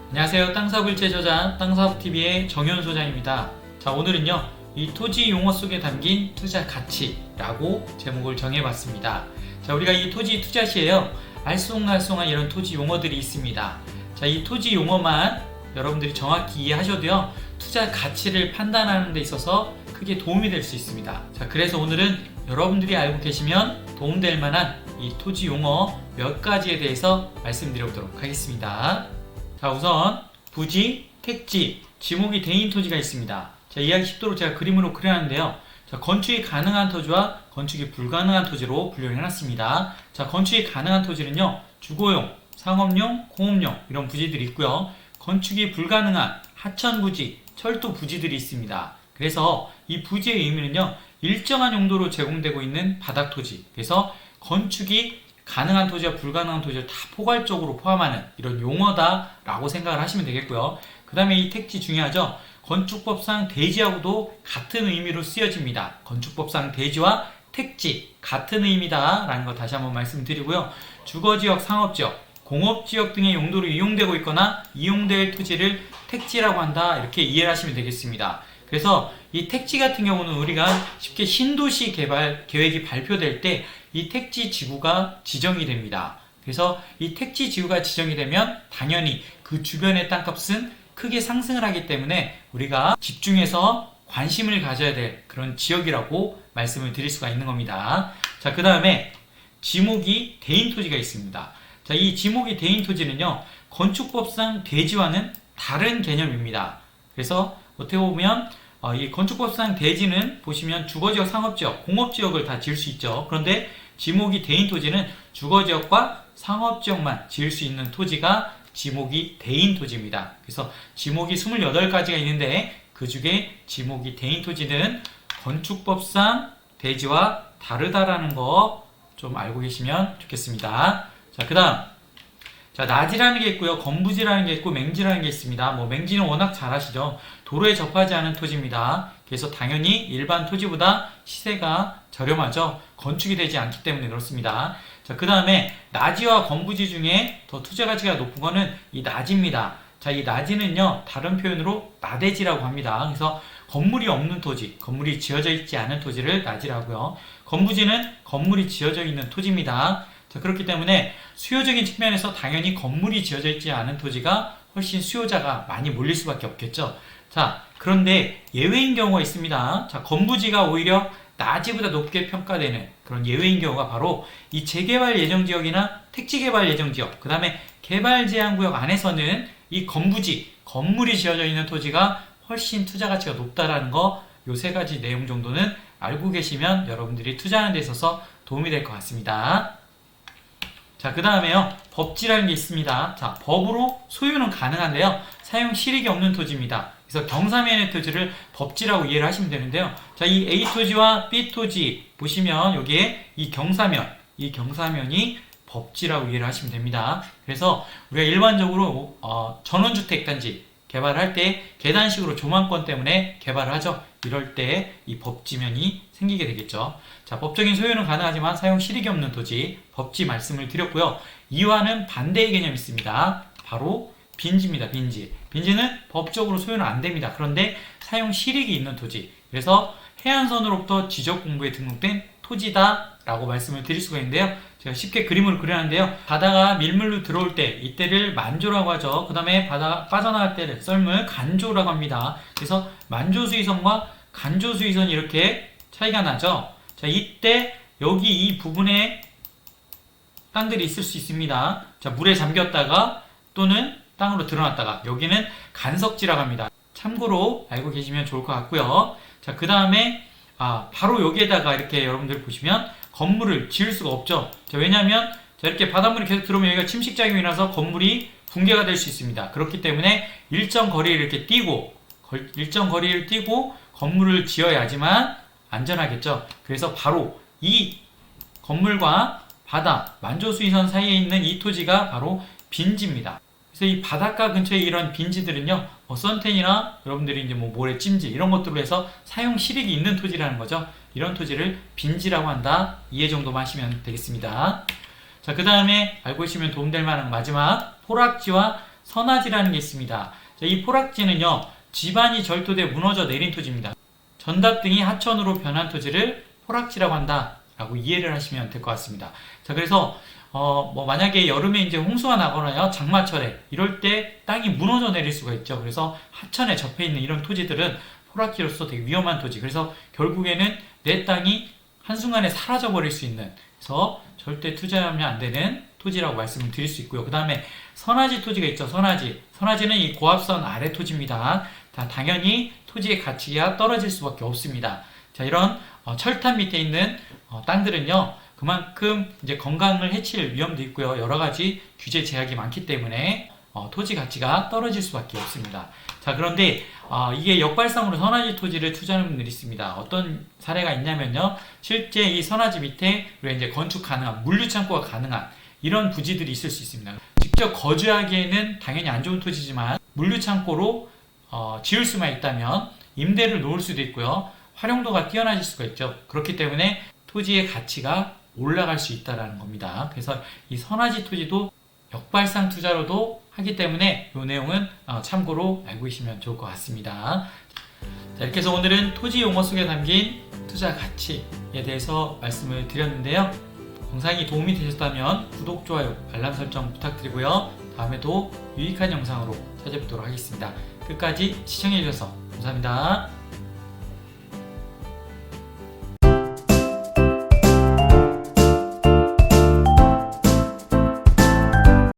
안녕하세요. 땅사업일체 저자 땅사업TV의 정현 소장입니다. 자, 오늘은요, 이 토지 용어 속에 담긴 투자 가치라고 제목을 정해봤습니다. 자, 우리가 이 토지 투자 시에요, 알쏭달쏭한 이런 토지 용어들이 있습니다. 자, 이 토지 용어만 여러분들이 정확히 이해하셔도요, 투자 가치를 판단하는 데 있어서 크게 도움이 될 수 있습니다. 자, 그래서 오늘은 여러분들이 알고 계시면 도움될 만한 이 토지 용어 몇 가지에 대해서 말씀드려보도록 하겠습니다. 자, 우선 부지, 택지, 지목이 대인 토지가 있습니다. 자, 이해하기 쉽도록 제가 그림으로 그려놨는데요. 자, 건축이 가능한 토지와 건축이 불가능한 토지로 분류를 해놨습니다. 자, 건축이 가능한 토지는요, 주거용, 상업용, 공업용 이런 부지들이 있고요. 건축이 불가능한 하천 부지, 철도 부지들이 있습니다. 그래서 이 부지의 의미는요, 일정한 용도로 제공되고 있는 바닥 토지, 그래서 건축이 가능한 토지와 불가능한 토지를 다 포괄적으로 포함하는 이런 용어다라고 생각을 하시면 되겠고요. 그 다음에 이 택지 중요하죠. 건축법상 대지하고도 같은 의미로 쓰여집니다. 건축법상 대지와 택지 같은 의미다 라는 거 다시 한번 말씀드리고요. 주거지역, 상업지역, 공업지역 등의 용도로 이용되고 있거나 이용될 토지를 택지라고 한다, 이렇게 이해를 하시면 되겠습니다. 그래서 이 택지 같은 경우는 우리가 쉽게 신도시 개발 계획이 발표될 때 이 택지 지구가 지정이 됩니다. 그래서 이 택지 지구가 지정이 되면 당연히 그 주변의 땅값은 크게 상승을 하기 때문에 우리가 집중해서 관심을 가져야 될 그런 지역이라고 말씀을 드릴 수가 있는 겁니다. 자, 그 다음에 지목이 대인 토지가 있습니다. 자, 이 지목이 대인 토지는요, 건축법상 대지와는 다른 개념입니다. 그래서 어떻게 보면 이 건축법상 대지는 보시면 주거지역, 상업지역, 공업지역을 다 지을 수 있죠. 그런데 지목이 대인 토지는 주거지역과 상업지역만 지을 수 있는 토지가 지목이 대인 토지입니다. 그래서 지목이 28가지가 있는데 그 중에 지목이 대인 토지는 건축법상 대지와 다르다라는 거 좀 알고 계시면 좋겠습니다. 자, 그 다음, 자, 낮이라는 게 있고요, 건부지라는 게 있고 맹지라는 게 있습니다. 뭐 맹지는 워낙 잘 아시죠. 도로에 접하지 않은 토지입니다. 그래서 당연히 일반 토지보다 시세가 저렴하죠. 건축이 되지 않기 때문에 그렇습니다. 자, 그 다음에 낮이와 건부지 중에 더 투자 가치가 높은 거는 이 낮입니다. 자, 이 낮이는요, 다른 표현으로 나대지라고 합니다. 그래서 건물이 없는 토지, 건물이 지어져 있지 않은 토지를 낮이라고요. 건부지는 건물이 지어져 있는 토지입니다. 자, 그렇기 때문에 수요적인 측면에서 당연히 건물이 지어져 있지 않은 토지가 훨씬 수요자가 많이 몰릴 수밖에 없겠죠. 자, 그런데 예외인 경우가 있습니다. 자, 건부지가 오히려 낮이보다 높게 평가되는 그런 예외인 경우가 바로 이 재개발 예정지역이나 택지개발 예정지역, 그 다음에 개발제한구역 안에서는 이 건부지, 건물이 지어져 있는 토지가 훨씬 투자 가치가 높다라는 거, 요 세 가지 내용 정도는 알고 계시면 여러분들이 투자하는 데 있어서 도움이 될 것 같습니다. 자, 그 다음에요, 법지라는 게 있습니다. 자, 법으로 소유는 가능한데요, 사용 실익이 없는 토지입니다. 그래서 경사면의 토지를 법지라고 이해를 하시면 되는데요. 자, 이 A 토지와 B 토지 보시면 여기에 이 경사면이 법지라고 이해를 하시면 됩니다. 그래서 우리가 일반적으로 전원주택 단지 개발할 때 계단식으로 조망권 때문에 개발을 하죠. 이럴 때 이 법지면이 생기게 되겠죠. 자, 법적인 소유는 가능하지만 사용 실익이 없는 토지, 법지 말씀을 드렸고요. 이와는 반대의 개념이 있습니다. 바로 빈지입니다. 빈지. 빈지는 법적으로 소유는 안 됩니다. 그런데 사용 실익이 있는 토지. 그래서 해안선으로부터 지적공부에 등록된 토지다라고 말씀을 드릴 수가 있는데요. 제가 쉽게 그림으로 그려놨는데요. 바다가 밀물로 들어올 때 이때를 만조라고 하죠. 그 다음에 바다가 빠져나갈 때를 썰물 간조라고 합니다. 그래서 만조수위선과 간조수위선이 이렇게 차이가 나죠. 자, 이때 여기 이 부분에 땅들이 있을 수 있습니다. 자, 물에 잠겼다가 또는 땅으로 드러났다가, 여기는 간석지라고 합니다. 참고로 알고 계시면 좋을 것 같고요. 자, 그 다음에 바로 여기에다가 이렇게 여러분들 보시면 건물을 지을 수가 없죠. 자, 왜냐하면 자, 이렇게 바닷물이 계속 들어오면 여기가 침식작용이 나서 건물이 붕괴가 될 수 있습니다. 그렇기 때문에 일정 거리를 이렇게 띄고 건물을 지어야지만 안전하겠죠. 그래서 바로 이 건물과 바다, 만조수위선 사이에 있는 이 토지가 바로 빈지입니다. 그래서 이 바닷가 근처에 이런 빈지들은요, 선텐이나 여러분들이 이제 뭐 모래 찜질 이런 것들로 해서 사용 실익이 있는 토지라는 거죠. 이런 토지를 빈지라고 한다. 이해 정도만 하시면 되겠습니다. 자, 그 다음에 알고 계시면 도움될 만한 마지막, 포락지와 선화지라는 게 있습니다. 자, 이 포락지는요, 지반이 절도돼 무너져 내린 토지입니다. 전답 등이 하천으로 변한 토지를 포락지라고 한다라고 이해를 하시면 될 것 같습니다. 자, 그래서 만약에 여름에 이제 홍수가 나거나요, 장마철에 이럴 때 땅이 무너져 내릴 수가 있죠. 그래서 하천에 접해 있는 이런 토지들은 포락지로서 되게 위험한 토지. 그래서 결국에는 내 땅이 한순간에 사라져 버릴 수 있는, 그래서 절대 투자하면 안 되는 토지라고 말씀을 드릴 수 있고요. 그 다음에 선화지 토지가 있죠. 선화지는 이 고압선 아래 토지입니다. 당연히 토지의 가치가 떨어질 수밖에 없습니다. 자, 이런 철탑 밑에 있는 땅들은요, 그만큼 이제 건강을 해칠 위험도 있고요. 여러 가지 규제 제약이 많기 때문에 토지 가치가 떨어질 수밖에 없습니다. 자, 그런데 이게 역발상으로 선화지 토지를 투자하는 분들이 있습니다. 어떤 사례가 있냐면요, 실제 이 선화지 밑에 우리가 이제 건축 가능한, 물류 창고가 가능한 이런 부지들이 있을 수 있습니다. 직접 거주하기에는 당연히 안 좋은 토지지만 물류 창고로 지을 수만 있다면 임대를 놓을 수도 있고요. 활용도가 뛰어나질 수가 있죠. 그렇기 때문에 토지의 가치가 올라갈 수 있다는 겁니다. 그래서 이 선화지 토지도 역발상 투자로도 하기 때문에 이 내용은 참고로 알고 계시면 좋을 것 같습니다. 자, 이렇게 해서 오늘은 토지 용어 속에 담긴 투자 가치에 대해서 말씀을 드렸는데요. 영상이 도움이 되셨다면 구독, 좋아요, 알람 설정 부탁드리고요. 다음에도 유익한 영상으로 찾아뵙도록 하겠습니다. 끝까지 시청해주셔서 감사합니다.